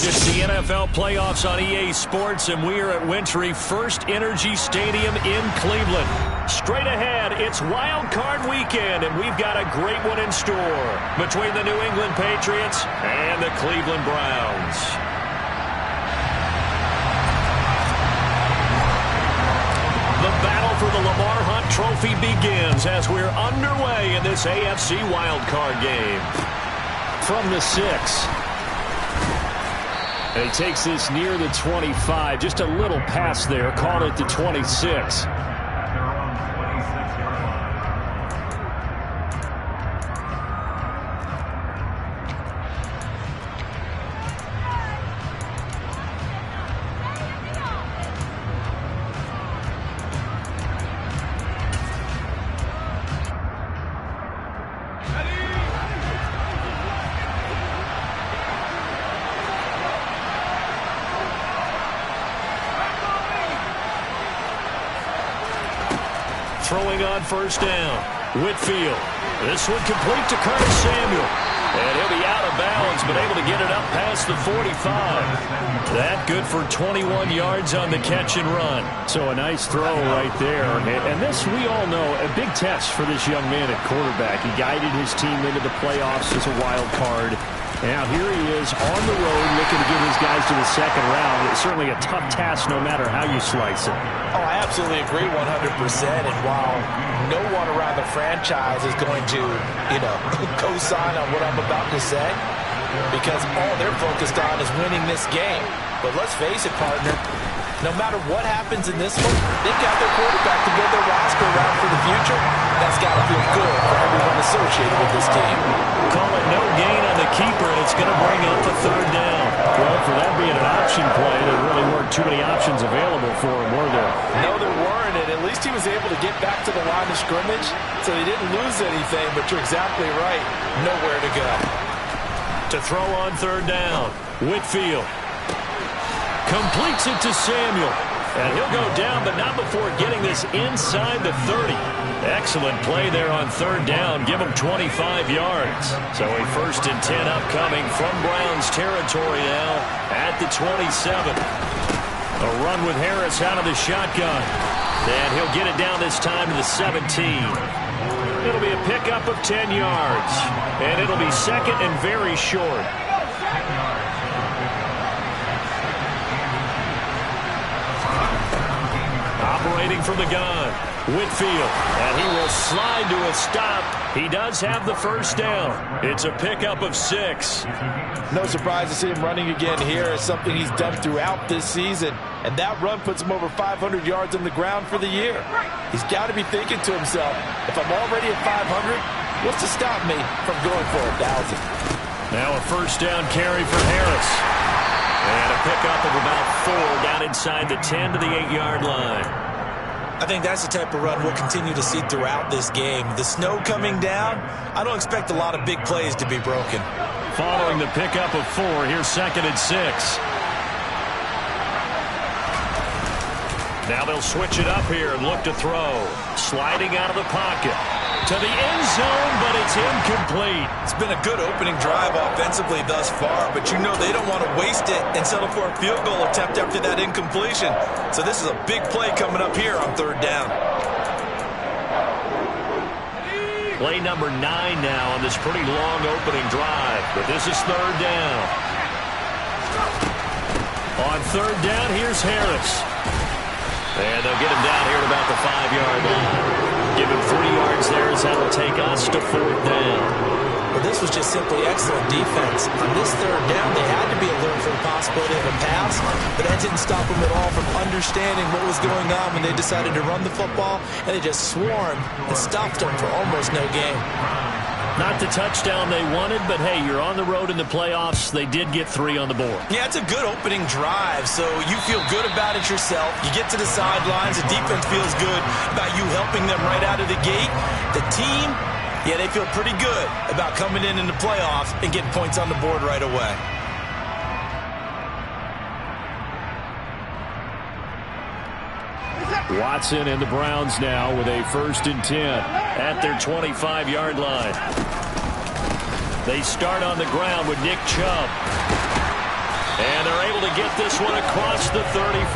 It's the NFL playoffs on EA Sports, and we are at Wintry First Energy Stadium in Cleveland. Straight ahead, it's Wildcard weekend, and we've got a great one in store between the New England Patriots and the Cleveland Browns. The battle for the Lamar Hunt Trophy begins as we're underway in this AFC Wildcard game. From the 6. And he takes this near the 25. Just a little pass there. Called it the 26. Throwing on first down. Whitfield. This one complete to Curtis Samuel. And he'll be out of bounds, but able to get it up past the 45. That good for 21 yards on the catch and run. So a nice throw right there. And this, we all know, a big test for this young man at quarterback. He guided his team into the playoffs as a wild card. Now here he is on the road looking to get his guys to the second round. It's certainly a tough task no matter how you slice it. Oh, I absolutely agree 100%. And while no one around the franchise is going to, co-sign on what I'm about to say, because all they're focused on is winning this game. But let's face it, partner, no matter what happens in this one, they've got their quarterback to build their roster around for the future. That's got to feel good for everyone associated with this team. Call it no gain on the keeper, and it's going to bring up a third down. Well, for that being an option play, there really weren't too many options available for him, were there? No, there weren't, and at least he was able to get back to the line of scrimmage, so he didn't lose anything, but you're exactly right. Nowhere to go. To throw on third down, Whitfield completes it to Samuel. And he'll go down, but not before getting this inside the 30. Excellent play there on third down. Give him 25 yards. So a 1st and 10 upcoming from Browns territory now at the 27. A run with Harris out of the shotgun. And he'll get it down this time to the 17. It'll be a pickup of 10 yards. And it'll be second and very short. Operating from the gun, Whitfield, and he will slide to a stop. He does have the first down. It's a pickup of 6. No surprise to see him running again here. It's something he's done throughout this season, and that run puts him over 500 yards on the ground for the year. He's got to be thinking to himself, if I'm already at 500, what's to stop me from going for 1,000? Now a first down carry for Harris. And a pickup of about 4 down inside the 10 to the 8-yard line. I think that's the type of run we'll continue to see throughout this game. The snow coming down, I don't expect a lot of big plays to be broken. Following the pickup of 4, here's 2nd and 6. Now they'll switch it up here and look to throw. Sliding out of the pocket. To the end zone, but it's incomplete. It's been a good opening drive offensively thus far, but you know they don't want to waste it and settle for a field goal attempt after that incompletion. So this is a big play coming up here on third down. Play number 9 now on this pretty long opening drive, but this is third down. On third down, here's Harris. And they'll get him down here at about the 5-yard line. Give him 3 yards there as that'll take us to 4th down. Well, this was just simply excellent defense. On this third down, they had to be alert for the possibility of a pass, but that didn't stop them at all from understanding what was going on when they decided to run the football, and they just swarmed and stopped them for almost no gain. Not the touchdown they wanted, but hey, you're on the road in the playoffs. They did get 3 on the board. Yeah, it's a good opening drive, so you feel good about it yourself. You get to the sidelines, the defense feels good about you helping them right out of the gate. The team, yeah, they feel pretty good about coming in the playoffs and getting points on the board right away. Watson and the Browns now with a 1st and 10 at their 25-yard line. They start on the ground with Nick Chubb. And they're able to get this one across the 35.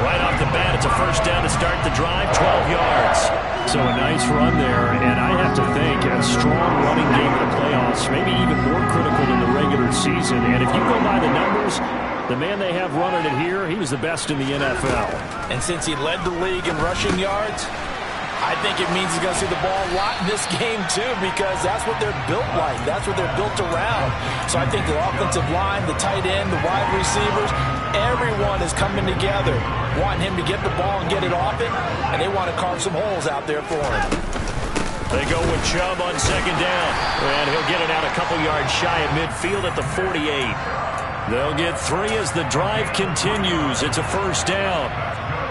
Right off the bat, it's a first down to start the drive, 12 yards. So a nice run there, and I have to think a strong running game in the playoffs, maybe even more critical than the regular season. And if you go by the numbers, the man they have running it here, he was the best in the NFL. And since he led the league in rushing yards, I think it means he's going to see the ball a lot in this game, too, because that's what they're built like. That's what they're built around. So I think the offensive line, the tight end, the wide receivers, everyone is coming together, wanting him to get the ball and get it off it, and they want to carve some holes out there for him. They go with Chubb on second down, and he'll get it out a couple yards shy of midfield at the 48. They'll get 3 as the drive continues. It's a first down.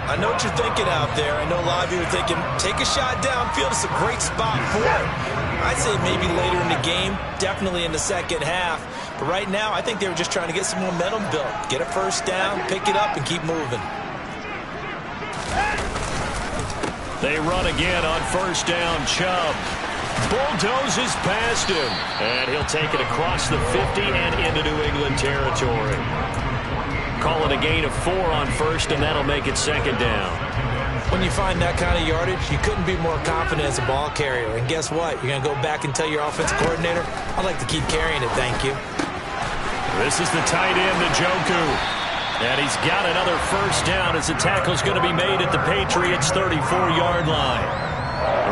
I know what you're thinking out there. I know a lot of you are thinking, take a shot downfield. It's a great spot for it. I'd say maybe later in the game, definitely in the second half. But right now, I think they were just trying to get some momentum built. Get a first down, pick it up, and keep moving. They run again on first down. Chubb bulldozes past him. And he'll take it across the 50 and into New England territory. Call it a gain of 4 on first, and that'll make it second down. When you find that kind of yardage, you couldn't be more confident as a ball carrier. And guess what? You're going to go back and tell your offensive coordinator, I'd like to keep carrying it, thank you. This is the tight end, Njoku. And he's got another first down as the tackle's going to be made at the Patriots' 34-yard line.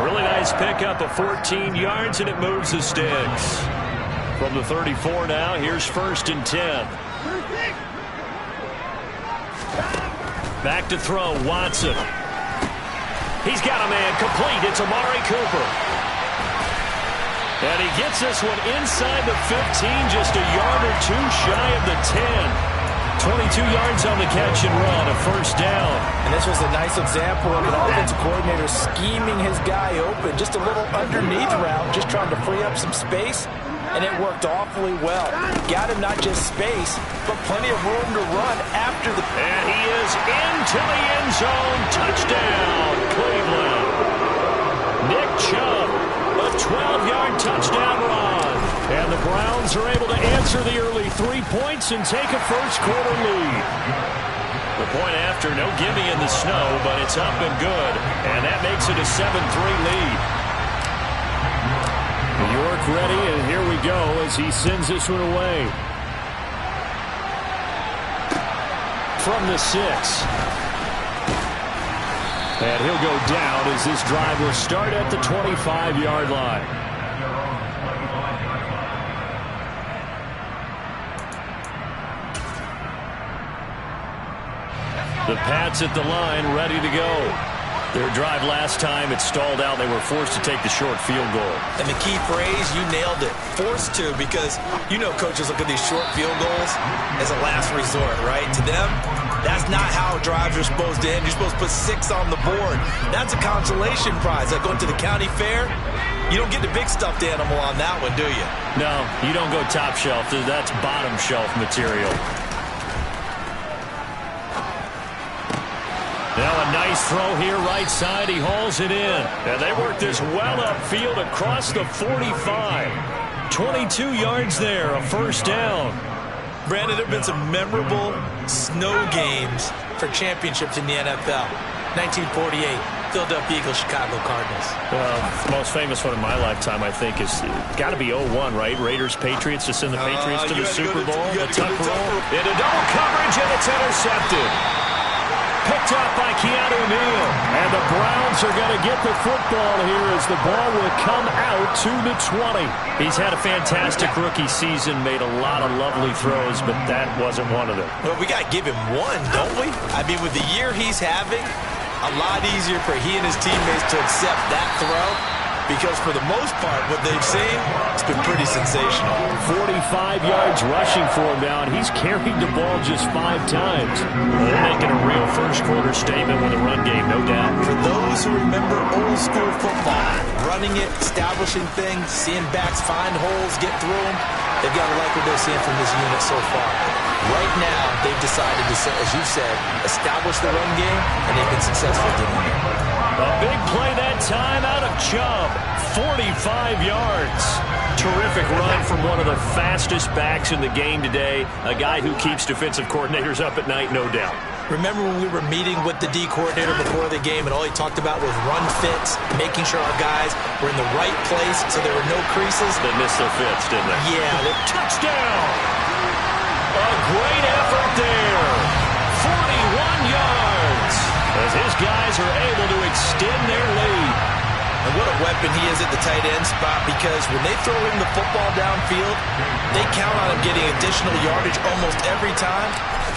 A really nice pickup of 14 yards, and it moves the sticks. From the 34 now, here's first and 10. Back to throw, Watson. He's got a man complete. It's Amari Cooper. And he gets this one inside the 15, just a yard or 2 shy of the 10. 22 yards on the catch and run, a first down. And this was a nice example of an offensive coordinator scheming his guy open. Just a little underneath route, just trying to free up some space. And it worked awfully well. Got him not just space, but plenty of room to run after the... And he is into the end zone. Touchdown, Cleveland. Nick Chubb, a 12-yard touchdown run. And the Browns are able to answer the early 3 points and take a first-quarter lead. The point after, no gimme in the snow, but it's up and good. And that makes it a 7-3 lead. New York ready, and here we go as he sends this one away. From the 6. And he'll go down as this drive will start at the 25-yard line. The Pats at the line, ready to go. Their drive last time, it stalled out. They were forced to take the short field goal. And the key phrase, you nailed it. Forced to, because you know coaches look at these short field goals as a last resort, right? To them, that's not how drives are supposed to end. You're supposed to put 6 on the board. That's a consolation prize. Like going to the county fair, you don't get the big stuffed animal on that one, do you? No, you don't go top shelf. That's bottom shelf material. Now a nice throw here right side. He hauls it in. And they work this well upfield across the 45. 22 yards there, a first down. Brandon, there have been some memorable snow games for championships in the NFL. 1948, Philadelphia Eagles, Chicago Cardinals. The most famous one in my lifetime, I think, is got to be 01, right? Raiders, Patriots to send the Patriots to the Super Bowl. The tuck roll into double coverage, and it's intercepted. Picked up by Keanu Neal. And the Browns are going to get the football here as the ball will come out to the 20. He's had a fantastic rookie season, made a lot of lovely throws, but that wasn't one of them. Well, we got to give him one, don't we? I mean, with the year he's having, a lot easier for he and his teammates to accept that throw. Because for the most part, what they've seen, it's been pretty sensational. 45 yards rushing for him now, and he's carried the ball just 5 times. They're making a real first-quarter statement with a run game, no doubt. For those who remember old-school football, running it, establishing things, seeing backs find holes, get through them, they've got to like what they're seeing from this unit so far. Right now, they've decided to, as you said, establish the run game, and they've been successful doing it. A big play that time out of Chubb. 45 yards. Terrific run from one of the fastest backs in the game today. A guy who keeps defensive coordinators up at night, no doubt. Remember when we were meeting with the D coordinator before the game and all he talked about was run fits, making sure our guys were in the right place so there were no creases? They missed their fits, didn't they? Yeah. Touchdown! A great effort there. 41 yards as his guys are able to extend their lead. And what a weapon he is at the tight end spot, because when they throw him the football downfield, they count on him getting additional yardage almost every time.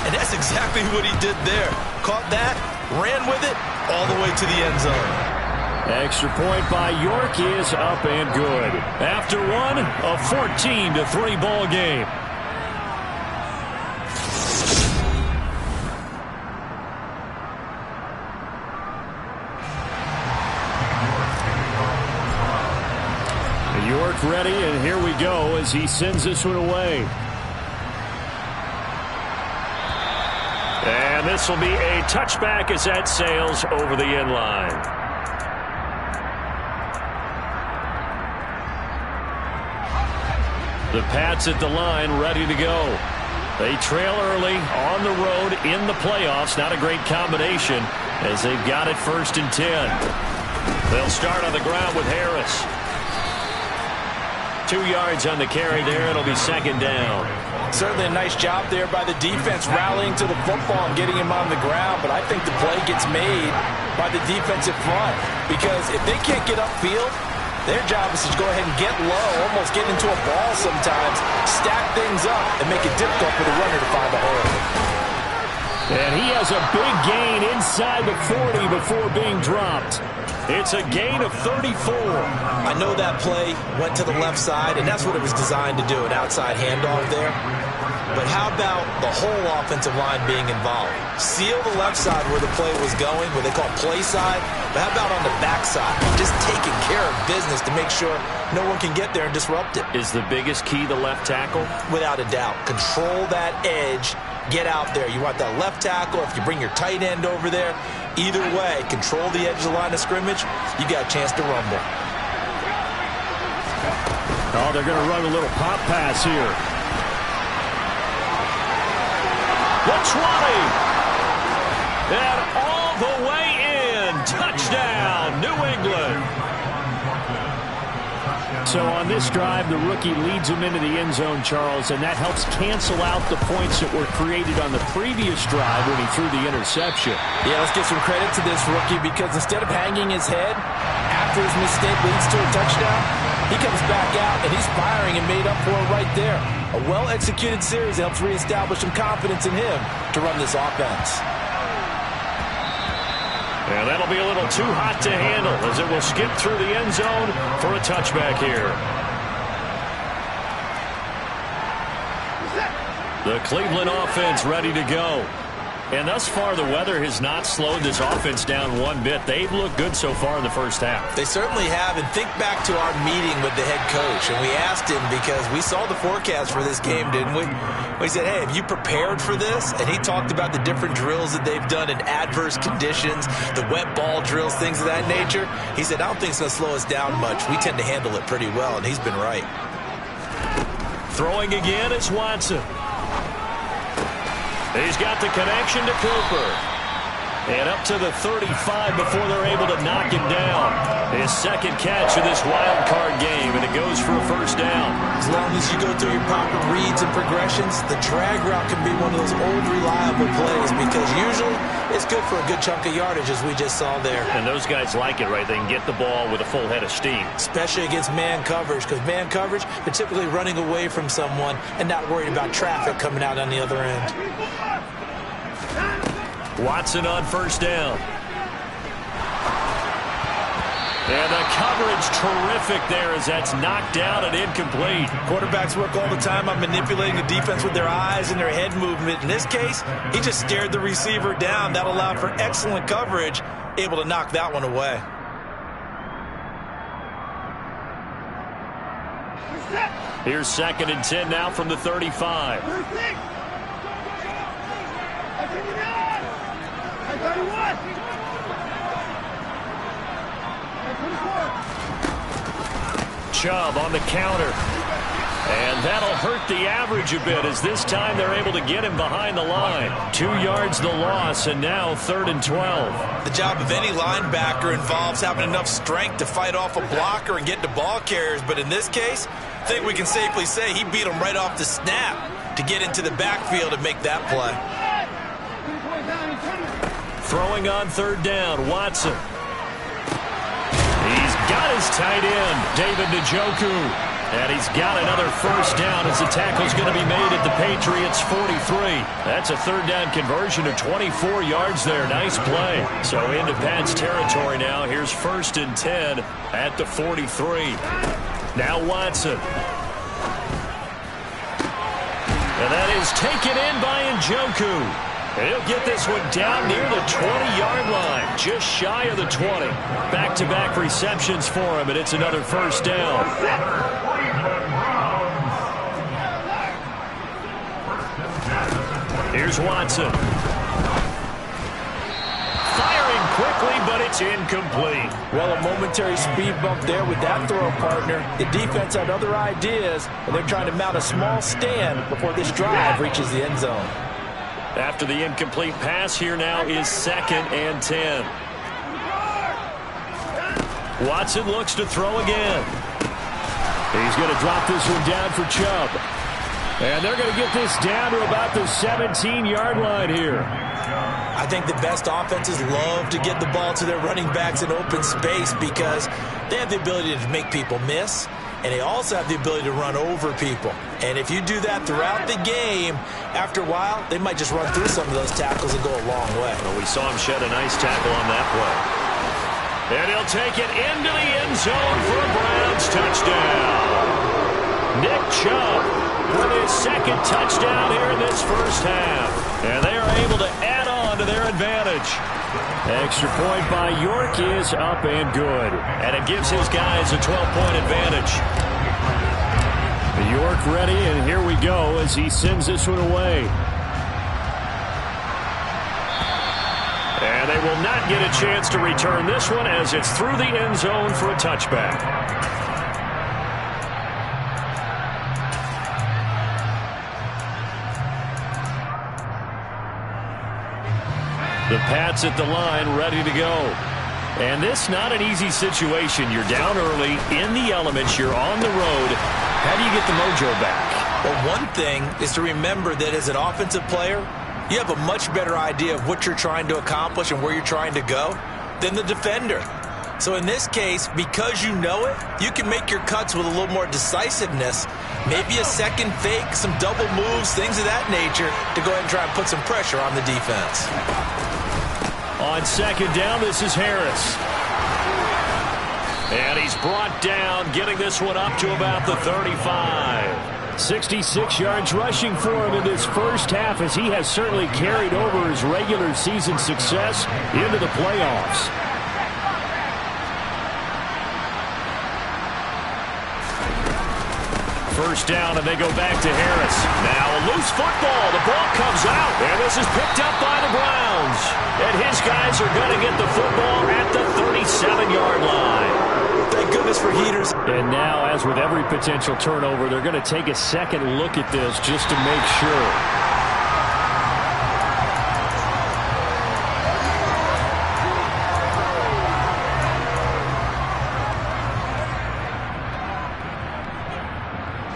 And that's exactly what he did there. Caught that, ran with it, all the way to the end zone. Extra point by York is up and good. After one, a 14-3 ball game. York ready, and here we go as he sends this one away. And this will be a touchback as that sails over the end line. The Pats at the line, ready to go. They trail early on the road in the playoffs. Not a great combination as they've got it 1st and 10. They'll start on the ground with Harris. 2 yards on the carry there. It'll be 2nd down. Certainly a nice job there by the defense rallying to the football and getting him on the ground, but I think the play gets made by the defensive front, because if they can't get upfield, their job is to go ahead and get low, almost get into a ball sometimes, stack things up, and make it difficult for the runner to find a hole. And he has a big gain inside the 40 before being dropped. It's a gain of 34. I know that play went to the left side, and that's what it was designed to do, an outside handoff there. But how about the whole offensive line being involved? Seal the left side where the play was going, what they call play side. But how about on the back side? Just taking care of business to make sure no one can get there and disrupt it. Is the biggest key the left tackle? Without a doubt. Control that edge. Get out there. You want that left tackle. If you bring your tight end over there, either way, control the edge of the line of scrimmage, you got a chance to rumble. Oh, they're going to run a little pop pass here. The 20. And all the way in. Touchdown, New England. So on this drive, the rookie leads him into the end zone, Charles, and that helps cancel out the points that were created on the previous drive when he threw the interception. Yeah, let's give some credit to this rookie, because instead of hanging his head after his mistake leads to a touchdown, he comes back out and he's firing and made up for it right there. A well-executed series helps reestablish some confidence in him to run this offense. And that'll be a little too hot to handle as it will skip through the end zone for a touchback here. The Cleveland offense ready to go. And thus far, the weather has not slowed this offense down one bit. They've looked good so far in the first half. They certainly have. And think back to our meeting with the head coach. And we asked him, because we saw the forecast for this game, didn't we? We said, hey, have you prepared for this? And he talked about the different drills that they've done in adverse conditions, the wet ball drills, things of that nature. He said, I don't think it's going to slow us down much. We tend to handle it pretty well, and he's been right. Throwing again is Watson. He's got the connection to Cooper. And up to the 35 before they're able to knock him down. His second catch of this wild card game, and it goes for a first down. As long as you go through your proper reads and progressions, the drag route can be one of those old reliable plays, because usually it's good for a good chunk of yardage, as we just saw there. And those guys like it, right? They can get the ball with a full head of steam. Especially against man coverage, because man coverage, they're typically running away from someone and not worried about traffic coming out on the other end. Watson on first down. And the coverage terrific there as that's knocked out and incomplete. Quarterbacks work all the time on manipulating the defense with their eyes and their head movement. In this case, he just stared the receiver down. That allowed for excellent coverage, able to knock that one away. Here's 2nd and 10 now from the 35. Chubb on the counter. And that'll hurt the average a bit as this time they're able to get him behind the line. 2 yards the loss, and now 3rd and 12. The job of any linebacker involves having enough strength to fight off a blocker and get to ball carriers. But in this case, I think we can safely say he beat him right off the snap to get into the backfield and make that play. Throwing on 3rd down, Watson. He's got his tight end, David Njoku. And he's got another 1st down as the tackle's going to be made at the Patriots' 43. That's a 3rd down conversion of 24 yards there. Nice play. So into Pat's territory now. Here's 1st and 10 at the 43. Now Watson. And that is taken in by Njoku. And he'll get this one down near the 20-yard line, just shy of the 20. Back-to-back receptions for him, and it's another 1st down. Here's Watson. Firing quickly, but it's incomplete. Well, a momentary speed bump there with that throw, partner. The defense had other ideas, and they're trying to mount a small stand before this drive reaches the end zone. After the incomplete pass, here now is 2nd and 10. Watson looks to throw again. He's going to drop this one down for Chubb. And they're going to get this down to about the 17-yard line here. I think the best offenses love to get the ball to their running backs in open space because they have the ability to make people miss, and they also have the ability to run over people. And if you do that throughout the game, after a while, they might just run through some of those tackles and go a long way. Well, we saw him shed a nice tackle on that play. And he'll take it into the end zone for a Browns touchdown. Nick Chubb with his 2nd touchdown here in this 1st half. And they are able to add on to their advantage. Extra point by York is up and good. And it gives his guys a 12-point advantage. York ready, and here we go as he sends this one away. And they will not get a chance to return this one as it's through the end zone for a touchback. The Pats at the line, ready to go. And this not an easy situation. You're down early, in the elements, you're on the road. How do you get the mojo back? Well, one thing is to remember that as an offensive player, you have a much better idea of what you're trying to accomplish and where you're trying to go than the defender. So in this case, because you know it, you can make your cuts with a little more decisiveness, maybe a second fake, some double moves, things of that nature, to go ahead and try and put some pressure on the defense. On 2nd down, this is Harris. And he's brought down, getting this one up to about the 35. 66 yards rushing for him in this 1st half as he has certainly carried over his regular season success into the playoffs. First down, and they go back to Harris. Now a loose football. The ball comes out, and this is picked up by the Browns. And his guys are going to get the football at the 37-yard line. Thank goodness for heaters. And now, as with every potential turnover, they're going to take a second look at this just to make sure.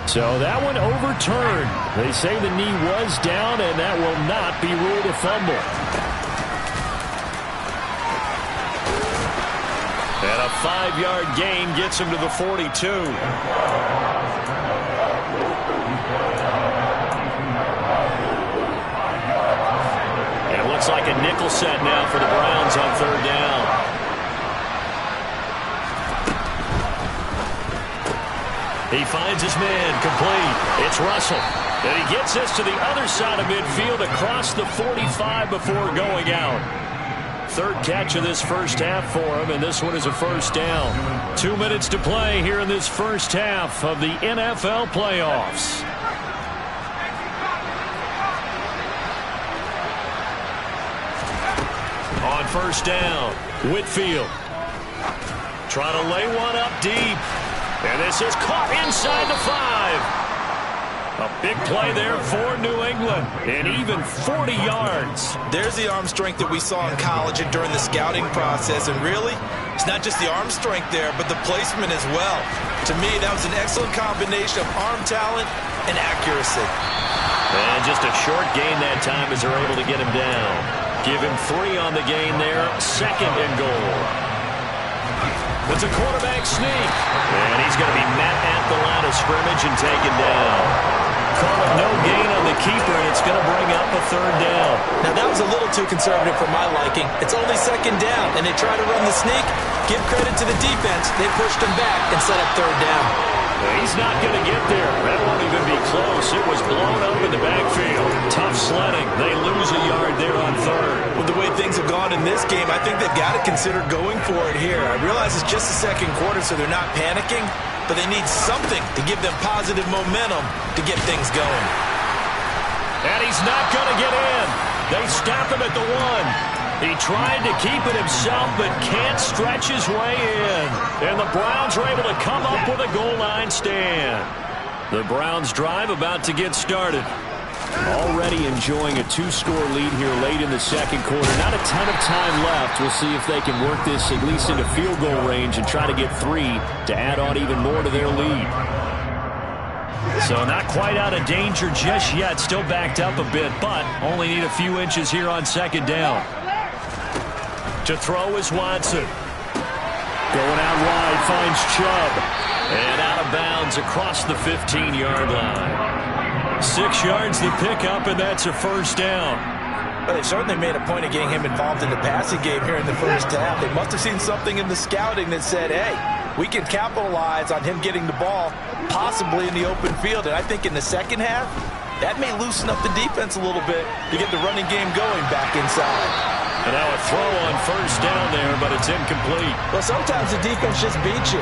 So that one overturned. They say the knee was down, and that will not be ruled a fumble. And a 5-yard gain gets him to the 42. And it looks like a nickel set now for the Browns on 3rd down. He finds his man complete. It's Russell. And he gets this to the other side of midfield across the 45 before going out. 3rd catch of this 1st half for him, and this one is a 1st down. 2 minutes to play here in this 1st half of the NFL playoffs. On 1st down, Whitfield trying to lay one up deep. And this is caught inside the 5. A big play there for New England, and even 40 yards. There's the arm strength that we saw in college and during the scouting process. And really, it's not just the arm strength there, but the placement as well. To me, that was an excellent combination of arm talent and accuracy. And just a short gain that time as they're able to get him down. Give him 3 on the gain there, 2nd and goal. It's a quarterback sneak. And he's going to be met at the line of scrimmage and taken down. Call it no gain on the keeper, and it's going to bring up a 3rd down. Now, that was a little too conservative for my liking. It's only 2nd down, and they try to run the sneak. Give credit to the defense. They pushed him back and set up 3rd down. He's not going to get there. That won't even be close. It was blown up in the backfield. Tough sledding. They lose a yard there on 3rd. With the way things have gone in this game, I think they've got to consider going for it here. I realize it's just the 2nd quarter, so they're not panicking, but they need something to give them positive momentum to get things going. And he's not going to get in. They stop him at the 1. He tried to keep it himself, but can't stretch his way in. And the Browns are able to come up with a goal line stand. The Browns drive about to get started. Already enjoying a 2-score lead here late in the 2nd quarter. Not a ton of time left. We'll see if they can work this at least into field goal range and try to get 3 to add on even more to their lead. So not quite out of danger just yet. Still backed up a bit, but only need a few inches here on 2nd down. To throw is Watson. Going out wide, finds Chubb. And out of bounds across the 15-yard line. 6 yards the pickup, and that's a 1st down. But they certainly made a point of getting him involved in the passing game here in the 1st half. They must have seen something in the scouting that said, hey, we can capitalize on him getting the ball, possibly in the open field. And I think in the 2nd half, that may loosen up the defense a little bit to get the running game going back inside. And now a throw on 1st down there, but it's incomplete. Well, sometimes the defense just beats you.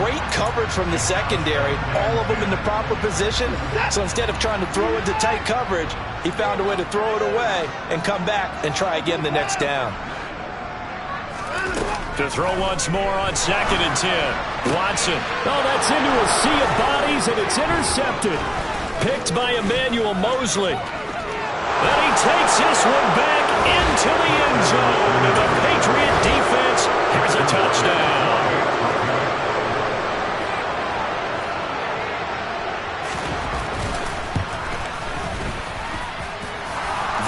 Great coverage from the secondary, all of them in the proper position. So instead of trying to throw into tight coverage, he found a way to throw it away and come back and try again the next down. To throw once more on 2nd and 10. Watson. Oh, that's into a sea of bodies, and it's intercepted. Picked by Emmanuel Mosley. And he takes this one back into the end zone. And the Patriot defense has a touchdown.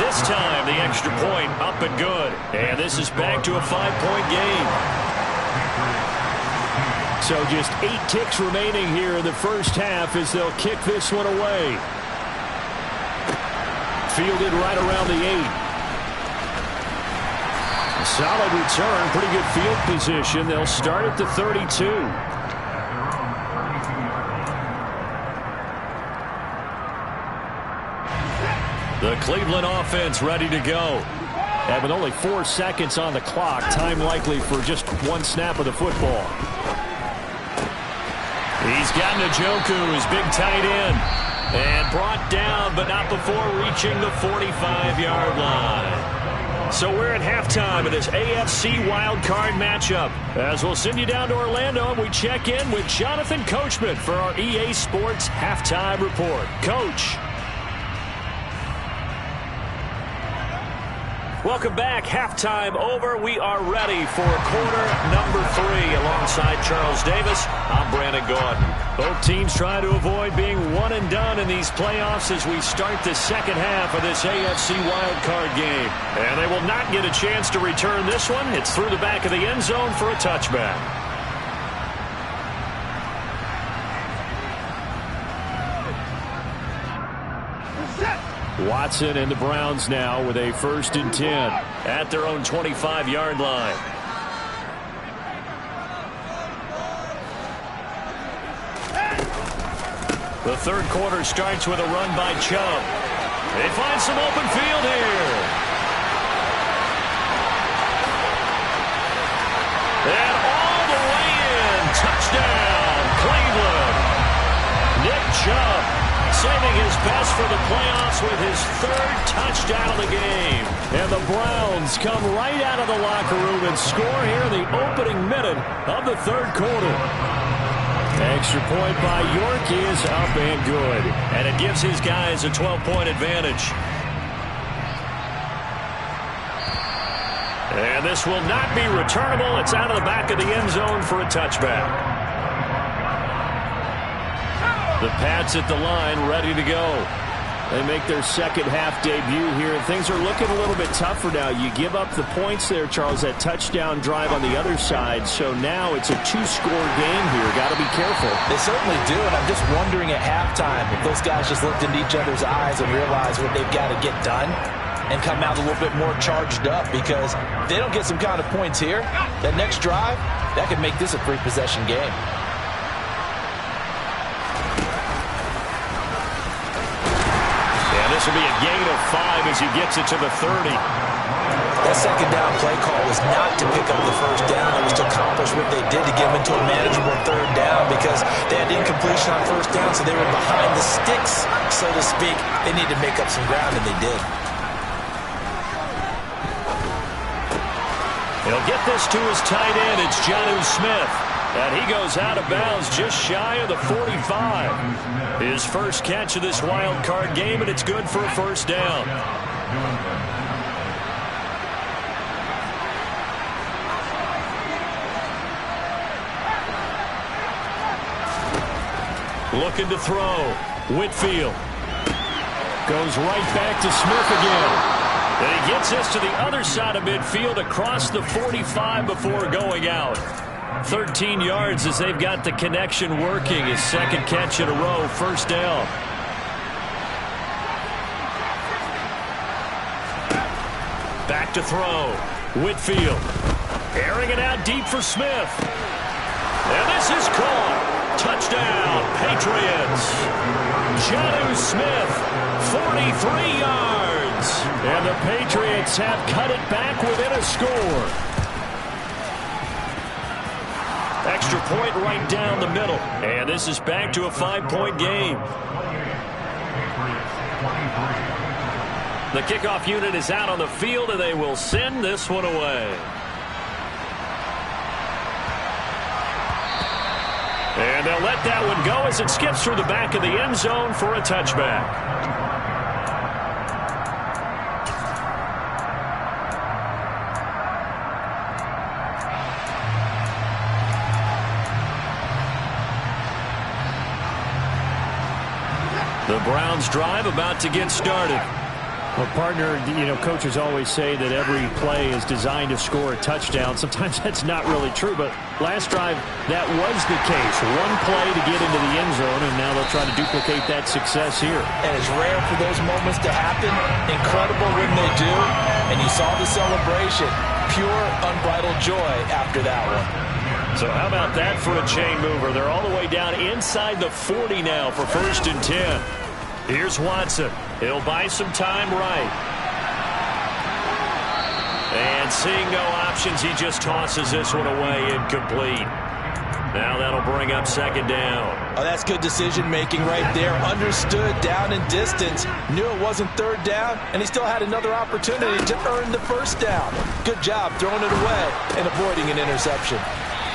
This time, the extra point up and good. And this is back to a 5-point game. So just 8 ticks remaining here in the 1st half as they'll kick this one away. Fielded right around the 8. A solid return, pretty good field position. They'll start at the 32. The Cleveland offense ready to go. And with only 4 seconds on the clock, time likely for just 1 snap of the football. He's got Njoku, his big tight end. And brought down, but not before reaching the 45-yard line. So we're at halftime of this AFC Wildcard matchup. As we'll send you down to Orlando, and we check in with Jonathan Coachman for our EA Sports Halftime Report. Coach. Welcome back. Halftime over. We are ready for quarter number 3 alongside Charles Davis. I'm Brandon Gordon. Both teams trying to avoid being one and done in these playoffs as we start the 2nd half of this AFC wildcard game. And they will not get a chance to return this one. It's through the back of the end zone for a touchback. Watson and the Browns now with a 1st and 10 at their own 25-yard line. The 3rd quarter starts with a run by Chubb. They find some open field here. And all the way in. Touchdown, Cleveland. Nick Chubb saving his best for the playoffs with his 3rd touchdown of the game. And the Browns come right out of the locker room and score here in the opening minute of the 3rd quarter. Extra point by York is up and good. And it gives his guys a 12-point advantage. And this will not be returnable. It's out of the back of the end zone for a touchback. The Pats at the line, ready to go. They make their second half debut here, and things are looking a little bit tougher now. You give up the points there, Charles, that touchdown drive on the other side. So now it's a two-score game here. Got to be careful. They certainly do, and I'm just wondering at halftime if those guys just looked into each other's eyes and realized what they've got to get done and come out a little bit more charged up, because if they don't get some kind of points here, that next drive, that could make this a three-possession game. This will be a gain of 5 as he gets it to the 30. That second down play call was not to pick up the first down. It was to accomplish what they did to get them into a manageable third down, because they had incompletion on first down, so they were behind the sticks, so to speak. They needed to make up some ground, and they did. He'll get this to his tight end. It's Jonnu Smith. And he goes out of bounds just shy of the 45. His first catch of this wild card game, and it's good for a first down. Looking to throw. Whitfield goes right back to Smith again. And he gets this to the other side of midfield across the 45 before going out. 13 yards as they've got the connection working. His second catch in a row, first down. Back to throw. Whitfield airing it out deep for Smith. And this is caught. Touchdown, Patriots. Jonnu Smith, 43 yards. And the Patriots have cut it back within a score. Extra point right down the middle. And this is back to a 5-point game. The kickoff unit is out on the field, and they will send this one away. And they'll let that one go as it skips through the back of the end zone for a touchback. The Browns drive about to get started. Well, partner, coaches always say that every play is designed to score a touchdown. Sometimes that's not really true, but last drive, that was the case. One play to get into the end zone, and now they'll try to duplicate that success here. And it's rare for those moments to happen. Incredible when they do. And you saw the celebration. Pure, unbridled joy after that one. So how about that for a chain mover? They're all the way down inside the 40 now for 1st and 10. Here's Watson. He'll buy some time right. And seeing no options, he just tosses this one away, incomplete. Now that'll bring up second down. Oh, that's good decision-making right there. Understood down and distance. Knew it wasn't third down, and he still had another opportunity to earn the first down. Good job throwing it away and avoiding an interception.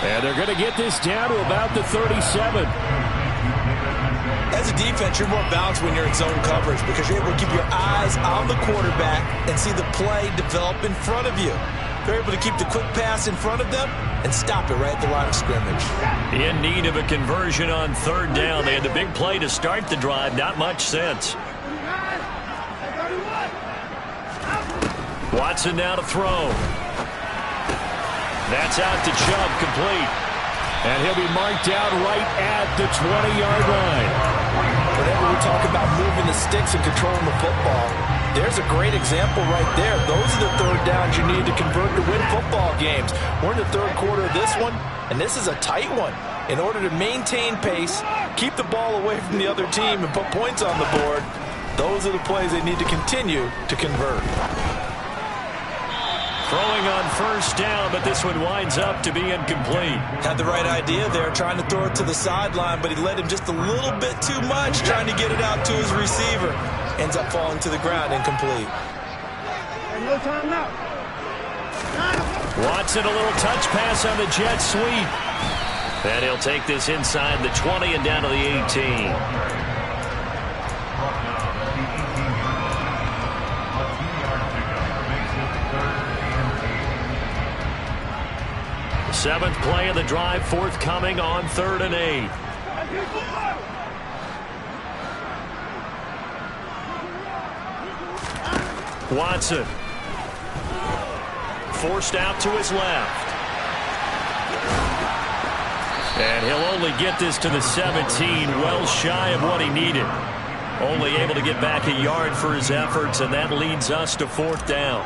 And they're going to get this down to about the 37. As a defense, you're more balanced when you're in zone coverage because you're able to keep your eyes on the quarterback and see the play develop in front of you. They're able to keep the quick pass in front of them and stop it right at the line of scrimmage. In need of a conversion on third down. They had the big play to start the drive. Not much sense. Watson now to throw. That's out to Chubb, complete. And he'll be marked out right at the 20-yard line. Whenever we talk about moving the sticks and controlling the football, there's a great example right there. Those are the third downs you need to convert to win football games. We're in the third quarter of this one, and this is a tight one. In order to maintain pace, keep the ball away from the other team, and put points on the board, those are the plays they need to continue to convert. Throwing on first down, but this one winds up to be incomplete. Had the right idea there, trying to throw it to the sideline, but he led him just a little bit too much, trying to get it out to his receiver. Ends up falling to the ground, incomplete. No time now. Watson, a little touch pass on the jet sweep. And he'll take this inside the 20 and down to the 18. Seventh play of the drive forthcoming on 3rd and 8. Watson. Forced out to his left. And he'll only get this to the 17, well shy of what he needed. Only able to get back a yard for his efforts, and that leads us to 4th down.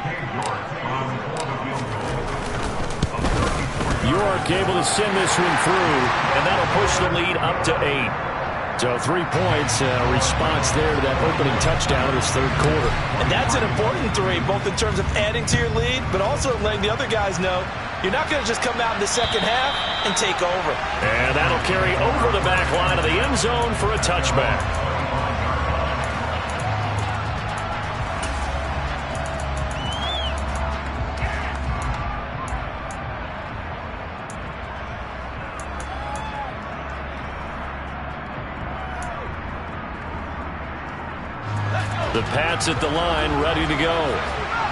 York able to send this one through, and that'll push the lead up to 8. So 3 points, response there to that opening touchdown in this 3rd quarter. And that's an important 3, both in terms of adding to your lead, but also letting the other guys know you're not going to just come out in the second half and take over. And that'll carry over the back line of the end zone for a touchback. The Pats at the line, ready to go.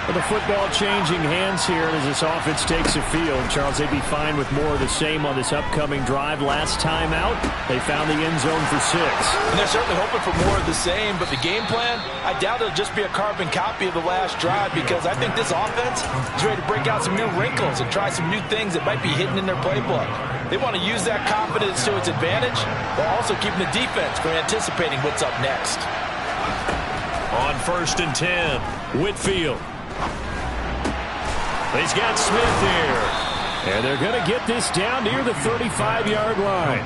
Well, the football changing hands here as this offense takes the field. Charles, they'd be fine with more of the same on this upcoming drive. Last time out, they found the end zone for 6. And they're certainly hoping for more of the same, but the game plan, I doubt it'll just be a carbon copy of the last drive, because I think this offense is ready to break out some new wrinkles and try some new things that might be hidden in their playbook. They want to use that confidence to its advantage, while also keeping the defense from anticipating what's up next. On 1st and 10, Whitfield. He's got Smith here. And they're going to get this down near the 35-yard line.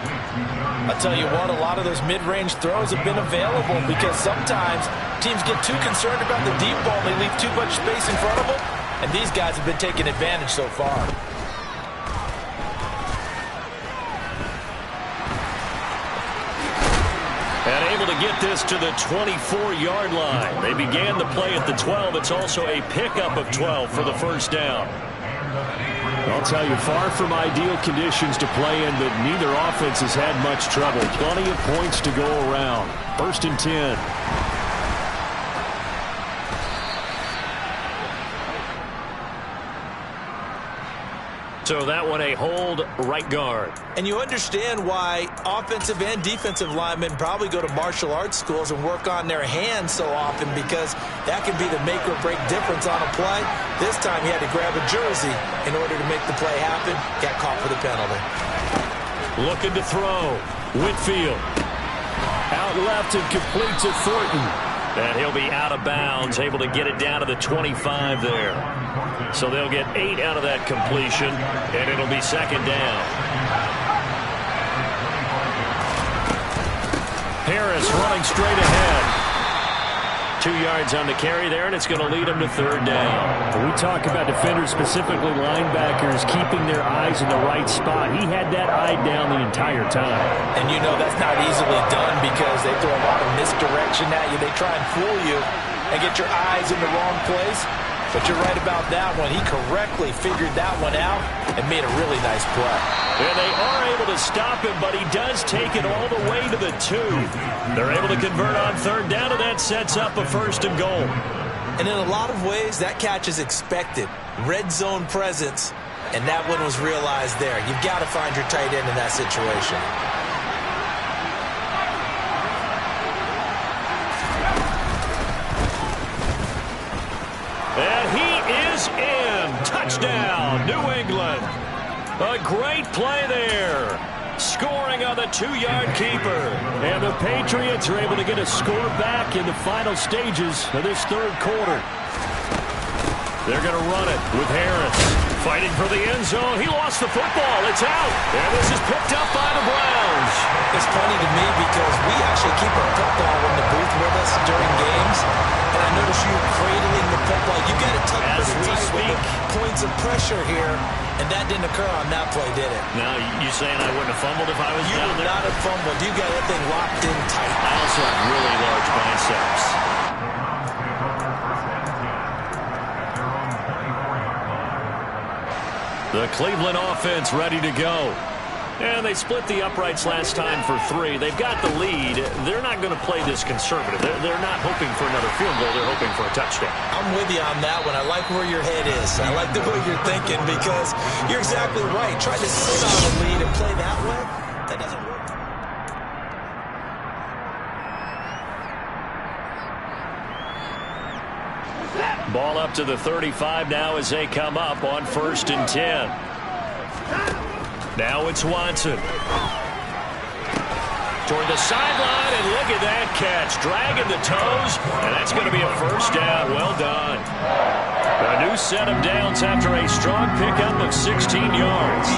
I'll tell you what, a lot of those mid-range throws have been available, because sometimes teams get too concerned about the deep ball and they leave too much space in front of them, and these guys have been taking advantage so far. And able to get this to the 24-yard line. They began the play at the 12. It's also a pickup of 12 for the 1st down. I'll tell you, far from ideal conditions to play in, but neither offense has had much trouble. Plenty of points to go around. 1st and 10. So that one a hold, right guard. And you understand why offensive and defensive linemen probably go to martial arts schools and work on their hands so often, because that can be the make or break difference on a play. This time he had to grab a jersey in order to make the play happen. Got caught for the penalty. Looking to throw. Whitfield. Out left and complete to Thornton. And he'll be out of bounds, able to get it down to the 25 there. So they'll get 8 out of that completion, and it'll be 2nd down. Harris running straight ahead. 2 yards on the carry there, and it's going to lead them to 3rd down. When we talk about defenders, specifically linebackers, keeping their eyes in the right spot. He had that eye down the entire time. And you know that's not easily done, because they throw a lot of misdirection at you. They try and fool you and get your eyes in the wrong place. But you're right about that one. He correctly figured that one out and made a really nice play. And they are able to stop him, but he does take it all the way to the 2. They're able to convert on 3rd down, and that sets up a 1st and goal. And in a lot of ways, that catch is expected. Red zone presence, and that one was realized there. You've got to find your tight end in that situation. And he is in. Touchdown, New England. A great play there. Scoring on the 2-yard keeper. And the Patriots are able to get a score back in the final stages of this 3rd quarter. They're going to run it with Harris. Fighting for the end zone. He lost the football. It's out. And this is picked up by the Browns. It's funny to me, because we actually keep our football in the booth with us during games. And I notice you cradling the football. You got it tucked as we speak. Points of pressure here. And that didn't occur on that play, did it? Now, you saying I wouldn't have fumbled if I was down there? You would not have fumbled. You got that thing locked in tight. I also have really large biceps. The Cleveland offense ready to go. And they split the uprights last time for 3. They've got the lead. They're not going to play this conservative. They're not hoping for another field goal. They're hoping for a touchdown. I'm with you on that one. I like where your head is. I like the way you're thinking because you're exactly right. Trying to sit on a lead and play that way, that doesn't work. Ball up to the 35 now as they come up on 1st and 10. Now it's Watson. Toward the sideline, and look at that catch. Dragging the toes, and that's going to be a first down. Well done. A new set of downs after a strong pickup of 16 yards.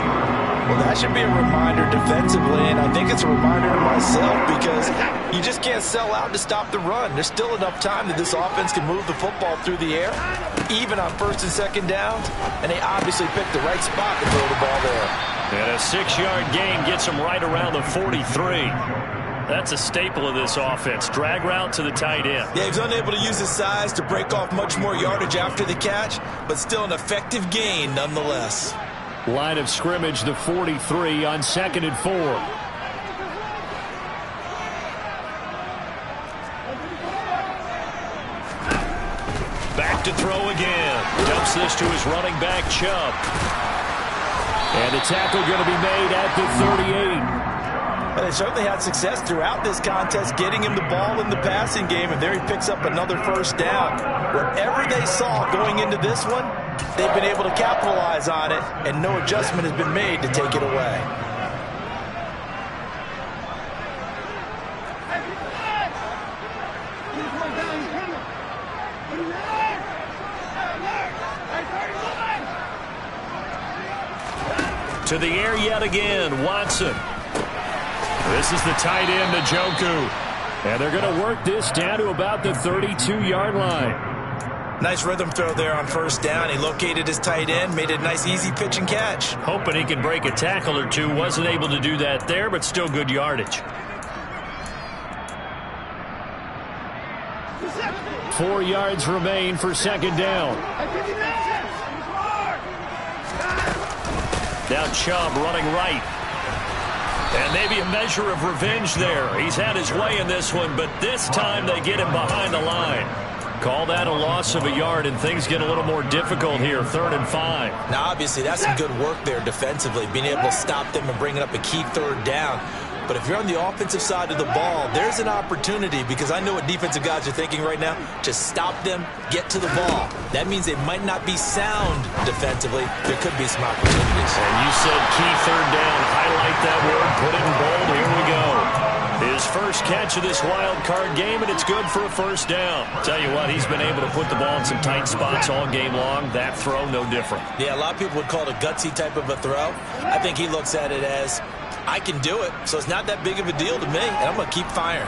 Well, that should be a reminder defensively, and I think it's a reminder to myself because you just can't sell out to stop the run. There's still enough time that this offense can move the football through the air, even on 1st and 2nd downs, and they obviously picked the right spot to throw the ball there. And a 6-yard gain gets them right around the 43. That's a staple of this offense. Drag route to the tight end. Yeah, he's unable to use his size to break off much more yardage after the catch, but still an effective gain nonetheless. Line of scrimmage, the 43 on 2nd and 4. Back to throw again. Dumps this to his running back, Chubb. And a tackle going to be made at the 38. Well, they certainly had success throughout this contest getting him the ball in the passing game, and there he picks up another first down. Whatever they saw going into this one, they've been able to capitalize on it, and no adjustment has been made to take it away. To the air yet again, Watson. This is the tight end, Njoku. And they're going to work this down to about the 32-yard line. Nice rhythm throw there on 1st down. He located his tight end, made it a nice easy pitch and catch. Hoping he can break a tackle or two. Wasn't able to do that there, but still good yardage. 4 yards remain for 2nd down. Now Chubb running right. And maybe a measure of revenge there. He's had his way in this one, but this time they get him behind the line. Call that a loss of a yard, and things get a little more difficult here, 3rd and 5. Now, obviously, that's some good work there defensively, being able to stop them and bringing up a key 3rd down. But if you're on the offensive side of the ball, there's an opportunity, because I know what defensive guys are thinking right now. Just stop them, get to the ball. That means they might not be sound defensively. There could be some opportunities. And you said key 3rd down. Highlight that word. Put it in bold. Here we go. His first catch of this wild card game, and it's good for a first down. Tell you what, he's been able to put the ball in some tight spots all game long. That throw, no different. Yeah, a lot of people would call it a gutsy type of a throw. I think he looks at it as, I can do it, so it's not that big of a deal to me, and I'm going to keep firing.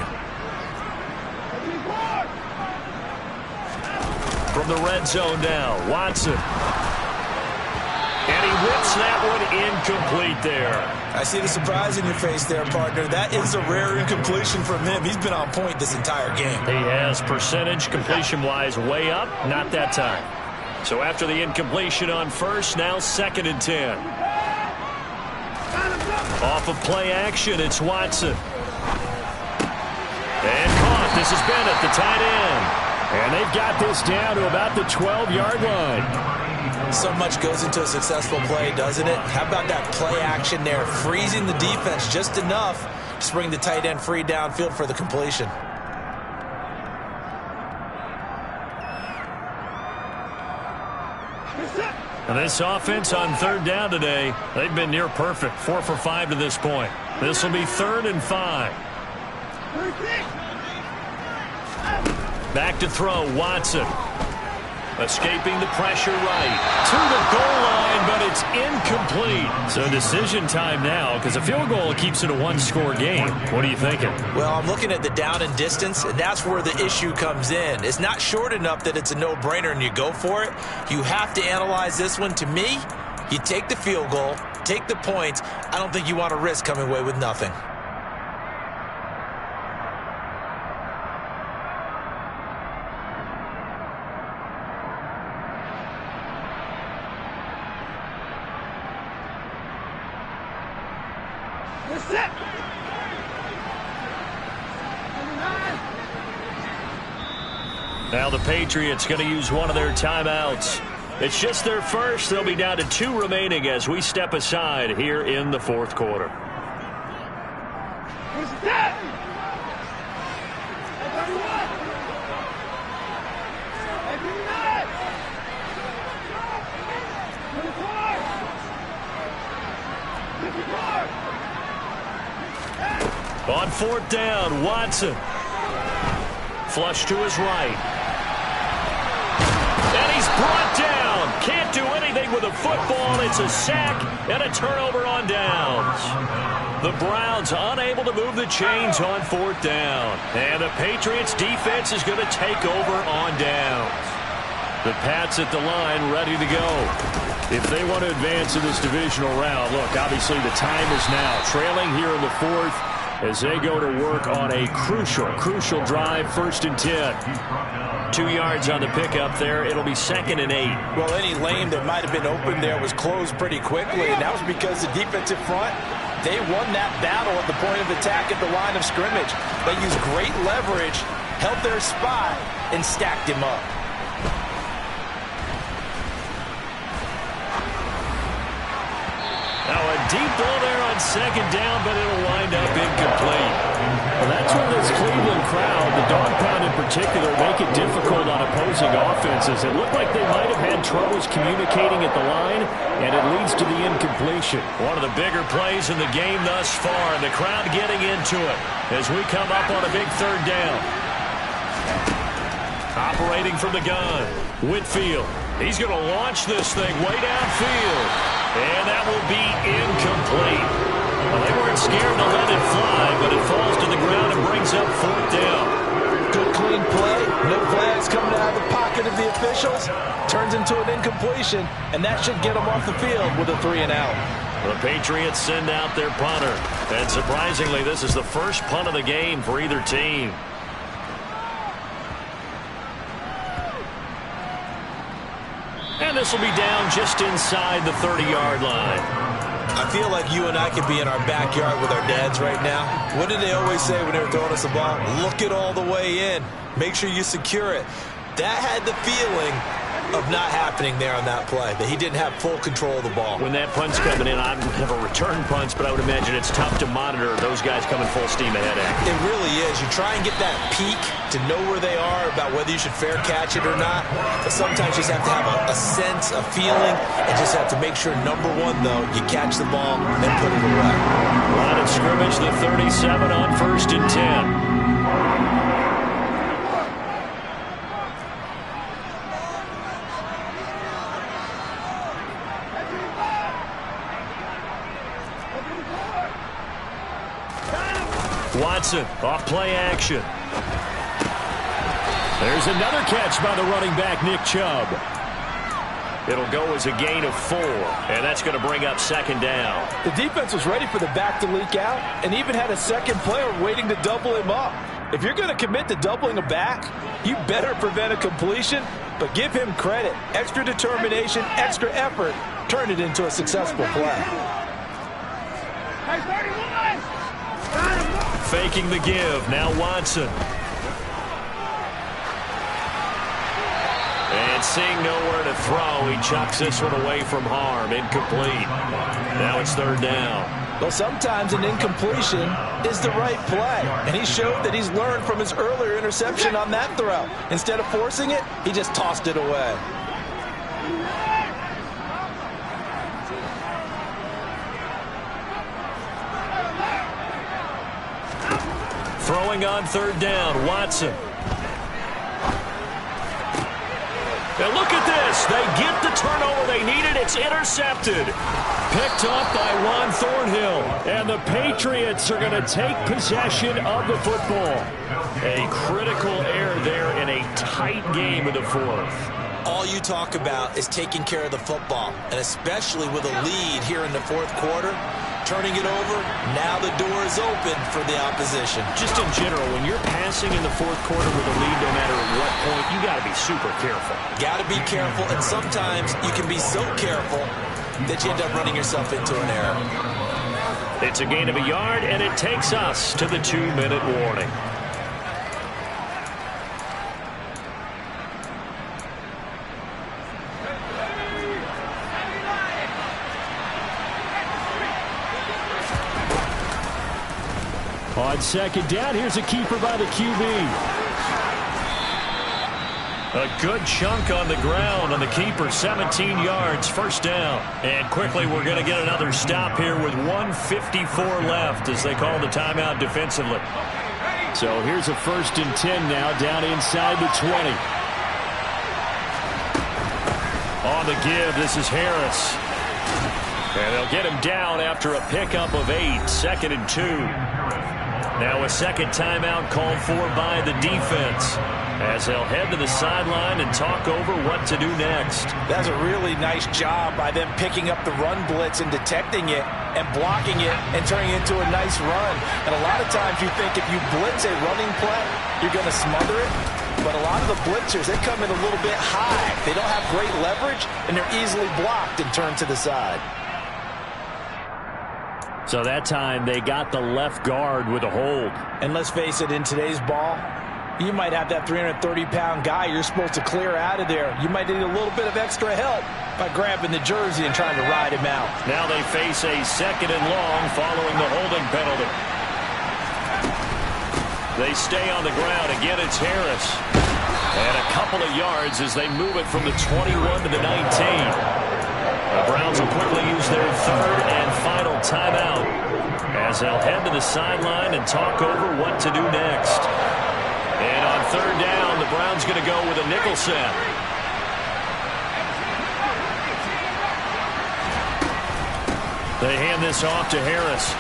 From the red zone now, Watson. And he whips that one incomplete there. I see the surprise in your face there, partner. That is a rare incompletion from him. He's been on point this entire game. He has percentage completion-wise way up, not that time. So after the incompletion on 1st, now 2nd and 10. Off of play action, it's Watson. And caught. This is Bennett, the tight end. And they've got this down to about the 12-yard line. So much goes into a successful play, doesn't it? How about that play action there? Freezing the defense just enough to bring the tight end free downfield for the completion. And this offense on 3rd down today, they've been near perfect. 4 for 5 to this point. This will be 3rd and 5. Back to throw, Watson. Escaping the pressure right. To the goal line, but it's incomplete. So decision time now, because a field goal keeps it a 1-score game. What are you thinking? Well, I'm looking at the down and distance, and that's where the issue comes in. It's not short enough that it's a no-brainer and you go for it. You have to analyze this one. To me, you take the field goal, take the points. I don't think you want to risk coming away with nothing. Set. Now the Patriots going to use one of their timeouts. It's just their first. They'll be down to 2 remaining as we step aside here in the fourth quarter. On fourth down, Watson. Flush to his right. And he's brought down. Can't do anything with a football. It's a sack and a turnover on downs. The Browns unable to move the chains on fourth down. And the Patriots defense is going to take over on downs. The Pats at the line ready to go. If they want to advance in this divisional round, look, obviously the time is now. Trailing here in the fourth as they go to work on a crucial drive, 1st and 10. 2 yards on the pickup there. It'll be 2nd and 8. Well, any lane that might have been open there was closed pretty quickly, and that was because the defensive front, they won that battle at the point of attack at the line of scrimmage. They used great leverage, held their spot, and stacked him up. Now a deep ball there on 2nd down, but it'll wind up incomplete. Well, that's where this Cleveland crowd, the dog pound in particular, make it difficult on opposing offenses. It looked like they might have had troubles communicating at the line, and it leads to the incompletion. One of the bigger plays in the game thus far, and the crowd getting into it as we come up on a big 3rd down. Operating from the gun, Whitfield. He's going to launch this thing way downfield. And that will be incomplete. Well, they weren't scared to let it fly, but it falls to the ground and brings up 4th down. Good clean play. No flags coming out of the pocket of the officials. Turns into an incompletion, and that should get them off the field with a 3 and out. The Patriots send out their punter. And surprisingly, this is the first punt of the game for either team. And this will be down just inside the 30-yard line. I feel like you and I could be in our backyard with our dads right now. What did they always say when they were throwing us the ball? Look it all the way in. Make sure you secure it. That had the feeling of not happening there on that play, that he didn't have full control of the ball. When that punt's coming in, I have a return punch, but I would imagine it's tough to monitor those guys coming full steam ahead at. It really is. You try and get that peek to know where they are, about whether you should fair catch it or not. But sometimes you just have to have a sense, a feeling, and just have to make sure, number one, though, you catch the ball and put it away. Line of scrimmage, the 37 on 1st and 10. Watson, off play action. There's another catch by the running back, Nick Chubb. It'll go as a gain of 4, and that's going to bring up 2nd down. The defense was ready for the back to leak out and even had a second player waiting to double him up. If you're going to commit to doubling a back, you better prevent a completion, but give him credit. Extra determination, extra effort, turn it into a successful play. Faking the give. Now Watson. And seeing nowhere to throw, he chucks this one away from harm. Incomplete. Now it's 3rd down. Well, sometimes an incompletion is the right play. And he showed that he's learned from his earlier interception on that throw. Instead of forcing it, he just tossed it away. Throwing on 3rd down, Watson. And look at this. They get the turnover they needed. It's intercepted. Picked up by Juan Thornhill. And the Patriots are going to take possession of the football. A critical error there in a tight game of the 4th. All you talk about is taking care of the football, and especially with a lead here in the 4th quarter, turning it over, now the door is open for the opposition. Just in general, when you're passing in the 4th quarter with a lead, no matter at what point, you got to be super careful. Got to be careful, and sometimes you can be so careful that you end up running yourself into an error. It's a gain of a yard, and it takes us to the 2-minute warning. On second down, here's a keeper by the QB. A good chunk on the ground on the keeper, 17 yards, first down. And quickly we're going to get another stop here with 1:54 left as they call the timeout defensively. So here's a 1st and 10 now, down inside the 20. On the give, this is Harris. And they'll get him down after a pickup of 8, 2nd and 2. Now a second timeout called for by the defense, as they'll head to the sideline and talk over what to do next. That's a really nice job by them picking up the run blitz and detecting it and blocking it and turning it into a nice run. And a lot of times you think if you blitz a running play, you're going to smother it. But a lot of the blitzers, they come in a little bit high. They don't have great leverage, and they're easily blocked and turned to the side. So that time they got the left guard with a hold. And let's face it, in today's ball, you might have that 330-pound guy you're supposed to clear out of there. You might need a little bit of extra help by grabbing the jersey and trying to ride him out. Now they face a 2nd and long following the holding penalty. They stay on the ground. Again, it's Harris. And a couple of yards as they move it from the 21 to the 19. The Browns will quickly use their 3rd and final timeout as they'll head to the sideline and talk over what to do next. And on 3rd down, the Browns going to go with a nickel set. They hand this off to Harris.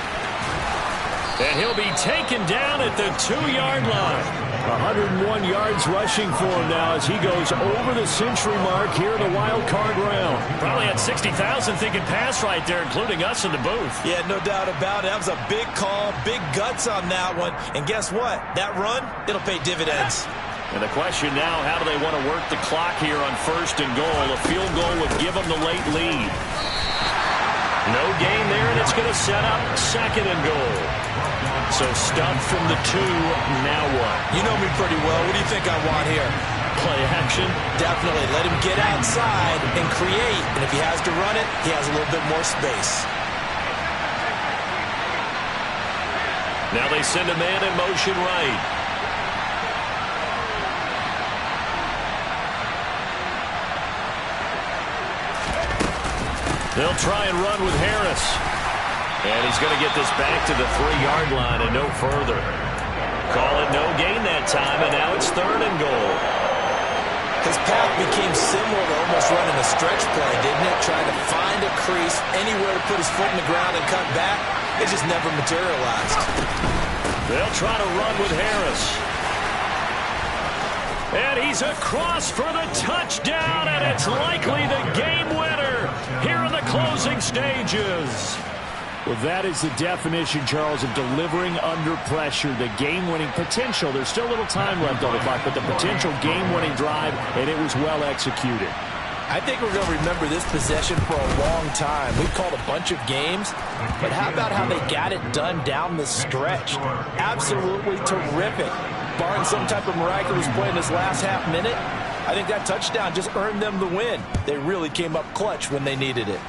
And he'll be taken down at the 2-yard line. 101 yards rushing for him now as he goes over the century mark here in the wild card round. Probably had 60,000 thinking pass right there, including us in the booth. Yeah, no doubt about it. That was a big call, big guts on that one. And guess what? That run, it'll pay dividends. And the question now, how do they want to work the clock here on 1st and goal? A field goal would give them the late lead. No gain there, and it's going to set up 2nd and goal. So stuffed from the 2, now what? You know me pretty well. What do you think I want here? Play action? Definitely. Let him get outside and create. And if he has to run it, he has a little bit more space. Now they send a man in motion right. They'll try and run with Harris. And he's going to get this back to the 3-yard line and no further. Call it no gain that time, and now it's 3rd and goal. His path became similar to almost running a stretch play, didn't it? Trying to find a crease, anywhere to put his foot in the ground and cut back. It just never materialized. They'll try to run with Harris. And he's across for the touchdown, and it's likely the game winner here in the closing stages. Well, that is the definition, Charles, of delivering under pressure. The game-winning potential. There's still a little time left on the clock, but the potential game-winning drive, and it was well executed. I think we're going to remember this possession for a long time. We've called a bunch of games, but how about how they got it done down the stretch? Absolutely terrific. Barring some type of miraculous play in this last half minute, I think that touchdown just earned them the win. They really came up clutch when they needed it.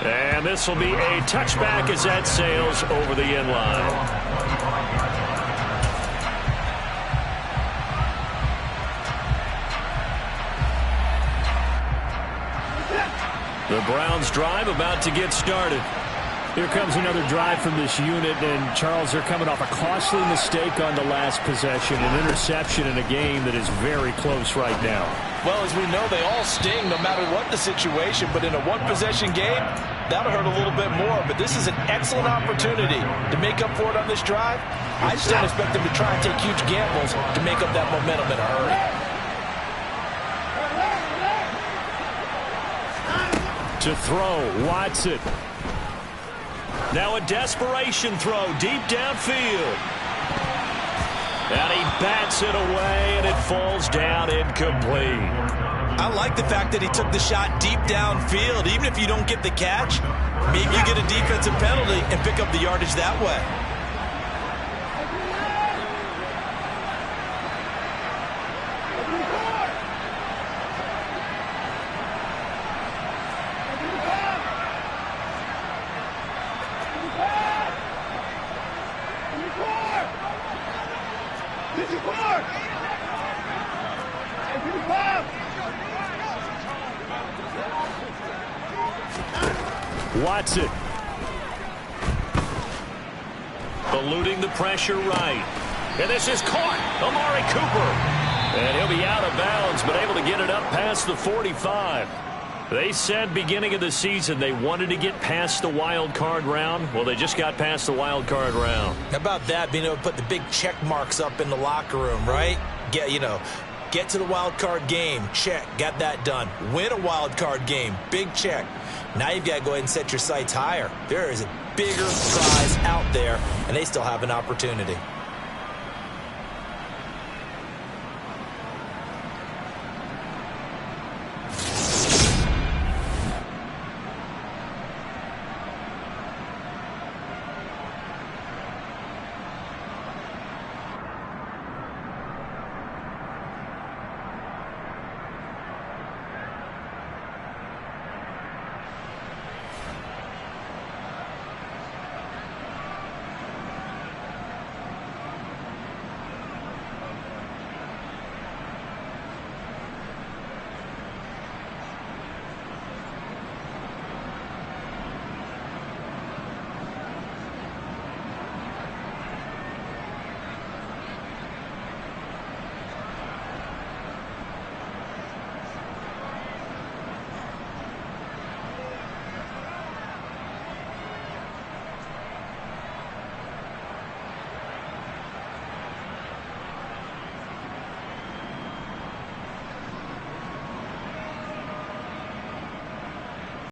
And this will be a touchback as that sails over the end line. The Browns drive about to get started. Here comes another drive from this unit, and Charles, they're coming off a costly mistake on the last possession, an interception in a game that is very close right now. Well, as we know, they all sting no matter what the situation, but in a one-possession game, that'll hurt a little bit more. But this is an excellent opportunity to make up for it on this drive. I just don't expect them to try and take huge gambles to make up that momentum in a hurry. To throw, Watson. Now a desperation throw deep downfield. And he bats it away, and it falls down incomplete. I like the fact that he took the shot deep downfield. Even if you don't get the catch, maybe you get a defensive penalty and pick up the yardage that way. Watson. Eluding the pressure right. And this is caught. Amari Cooper. And he'll be out of bounds, but able to get it up past the 45. They said beginning of the season they wanted to get past the wild card round. Well, they just got past the wild card round. How about that, being able to put the big check marks up in the locker room, right? Get to the wild card game. Check. Got that done. Win a wild card game. Big check. Now you've got to go ahead and set your sights higher. There is a bigger prize out there, and they still have an opportunity.